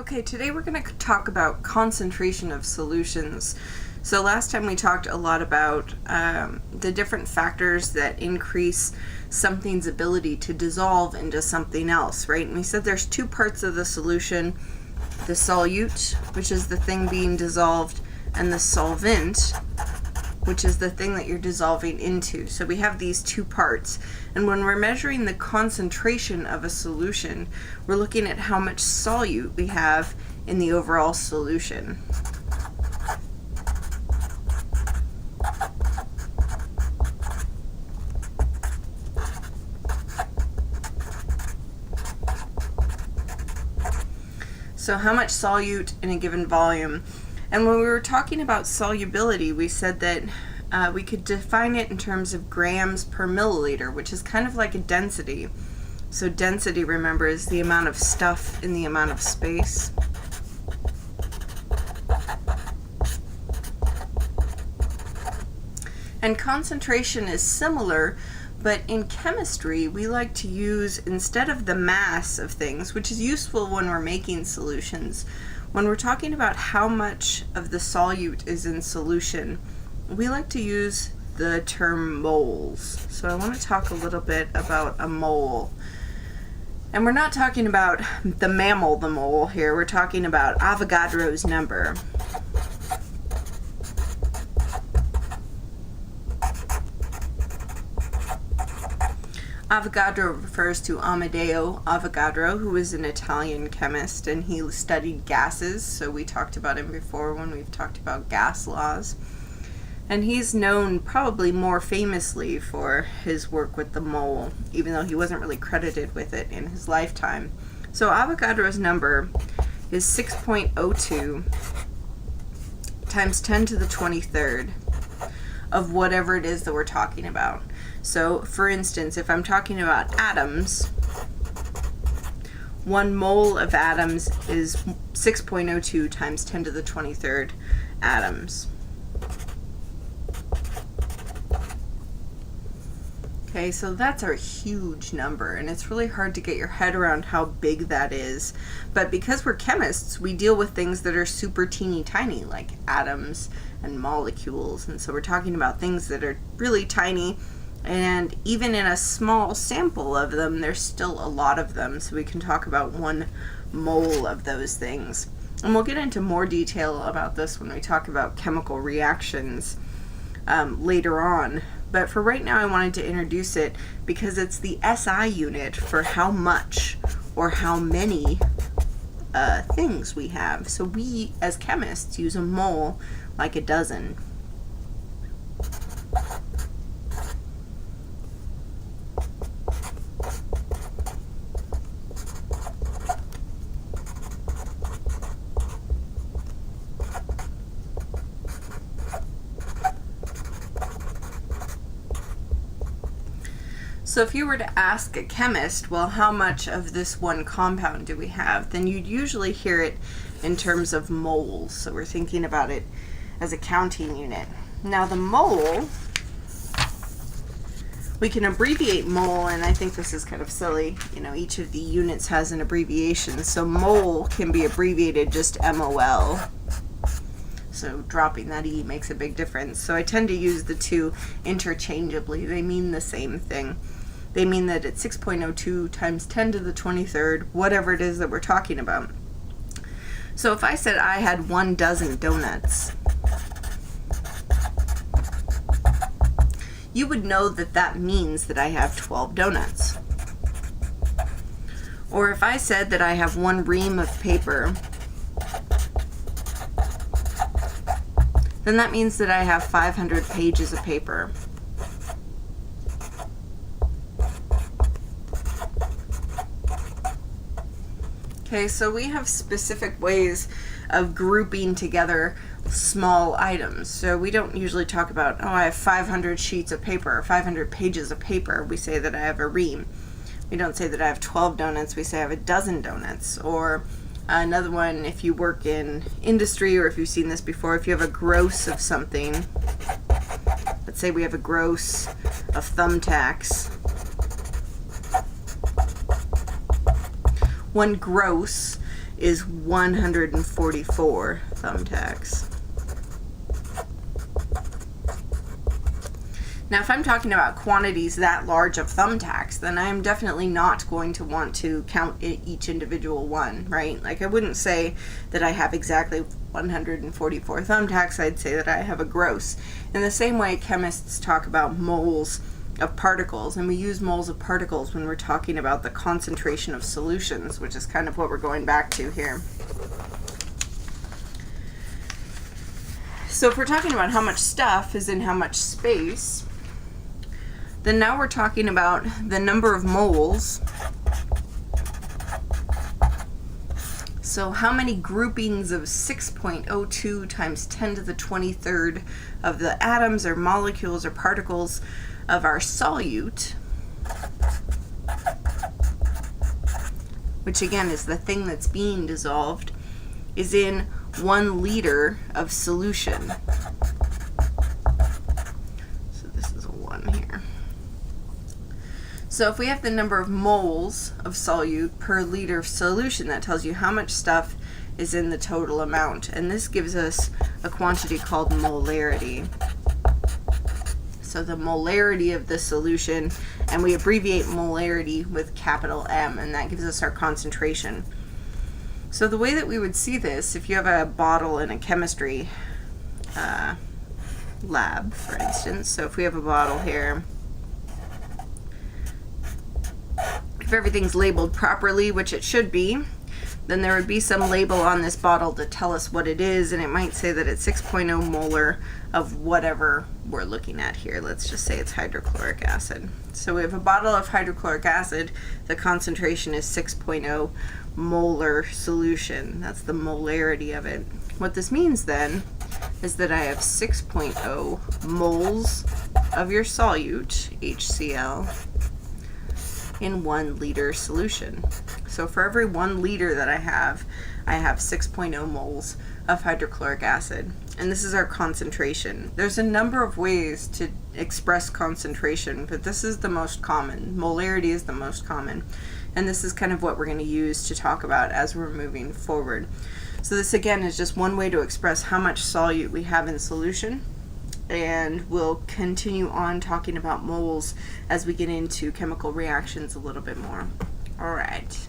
Okay, today we're going to talk about concentration of solutions. So last time we talked a lot about the different factors that increase something's ability to dissolve into something else, right? And we said there's two parts of the solution: the solute, which is the thing being dissolved, and the solvent, which is the thing that you're dissolving into. So we have these two parts. And when we're measuring the concentration of a solution, we're looking at how much solute we have in the overall solution. So how much solute in a given volume. And when we were talking about solubility, we said that we could define it in terms of grams per milliliter, which is kind of like a density. So density, remember, is the amount of stuff in the amount of space. And concentration is similar, but in chemistry, we like to use, instead of the mass of things, which is useful when we're making solutions, when we're talking about how much of the solute is in solution, we like to use the term moles. So I want to talk a little bit about a mole. And we're not talking about the mammal, the mole here. We're talking about Avogadro's number. Avogadro refers to Amedeo Avogadro, who was an Italian chemist, and he studied gases, so we talked about him before when we've talked about gas laws. And he's known probably more famously for his work with the mole, even though he wasn't really credited with it in his lifetime. So Avogadro's number is 6.02 times 10 to the 23rd of whatever it is that we're talking about. So, for instance, if I'm talking about atoms, 1 mole of atoms is 6.02 times 10 to the 23rd atoms. Okay, so that's a huge number, and it's really hard to get your head around how big that is. But because we're chemists, we deal with things that are super teeny tiny, like atoms and molecules. And so we're talking about things that are really tiny, and even in a small sample of them, there's still a lot of them. So we can talk about 1 mole of those things. And we'll get into more detail about this when we talk about chemical reactions later on. But for right now, I wanted to introduce it because it's the SI unit for how much or how many things we have. So we, as chemists, use a mole like a dozen. So if you were to ask a chemist, well, how much of this one compound do we have, then you'd usually hear it in terms of moles. So we're thinking about it as a counting unit. Now the mole, we can abbreviate mole, and I think this is kind of silly. You know, each of the units has an abbreviation. So mole can be abbreviated just MOL. So dropping that E makes a big difference. So I tend to use the two interchangeably. They mean the same thing. They mean that it's 6.02 times 10 to the 23rd, whatever it is that we're talking about. So if I said I had 1 dozen donuts, you would know that that means that I have 12 donuts. Or if I said that I have 1 ream of paper, then that means that I have 500 pages of paper. Okay, so we have specific ways of grouping together small items. So we don't usually talk about, oh, I have 500 sheets of paper, or 500 pages of paper. We say that I have a ream. We don't say that I have 12 donuts. We say I have a dozen donuts. Or another one, if you work in industry, or if you've seen this before, if you have a gross of something, let's say we have a gross of thumbtacks. 1 gross is 144 thumbtacks. Now, if I'm talking about quantities that large of thumbtacks, then I'm definitely not going to want to count each individual one, right? Like, I wouldn't say that I have exactly 144 thumbtacks. I'd say that I have a gross. In the same way, chemists talk about moles of particles, and we use moles of particles when we're talking about the concentration of solutions, which is kind of what we're going back to here. So if we're talking about how much stuff is in how much space, then now we're talking about the number of moles. So how many groupings of 6.02 times 10 to the 23rd of the atoms or molecules or particles of our solute, which again is the thing that's being dissolved, is in 1 liter of solution. So this is a 1 here. So if we have the number of moles of solute per liter of solution, that tells you how much stuff is in the total amount. And this gives us a quantity called molarity. So the molarity of the solution, and we abbreviate molarity with capital M, and that gives us our concentration. So the way that we would see this, if you have a bottle in a chemistry lab, for instance, so if we have a bottle here, if everything's labeled properly, which it should be, then there would be some label on this bottle to tell us what it is, and it might say that it's 6.0 molar of whatever we're looking at here. Let's just say it's hydrochloric acid. So we have a bottle of hydrochloric acid. The concentration is 6.0 molar solution. That's the molarity of it. What this means then is that I have 6.0 moles of your solute, HCl, in 1 liter solution. So for every 1 liter that I have 6.0 moles of hydrochloric acid. And this is our concentration. There's a number of ways to express concentration, but this is the most common. Molarity is the most common. And this is kind of what we're going to use to talk about as we're moving forward. So this again is just one way to express how much solute we have in solution. And we'll continue on talking about moles as we get into chemical reactions a little bit more. All right.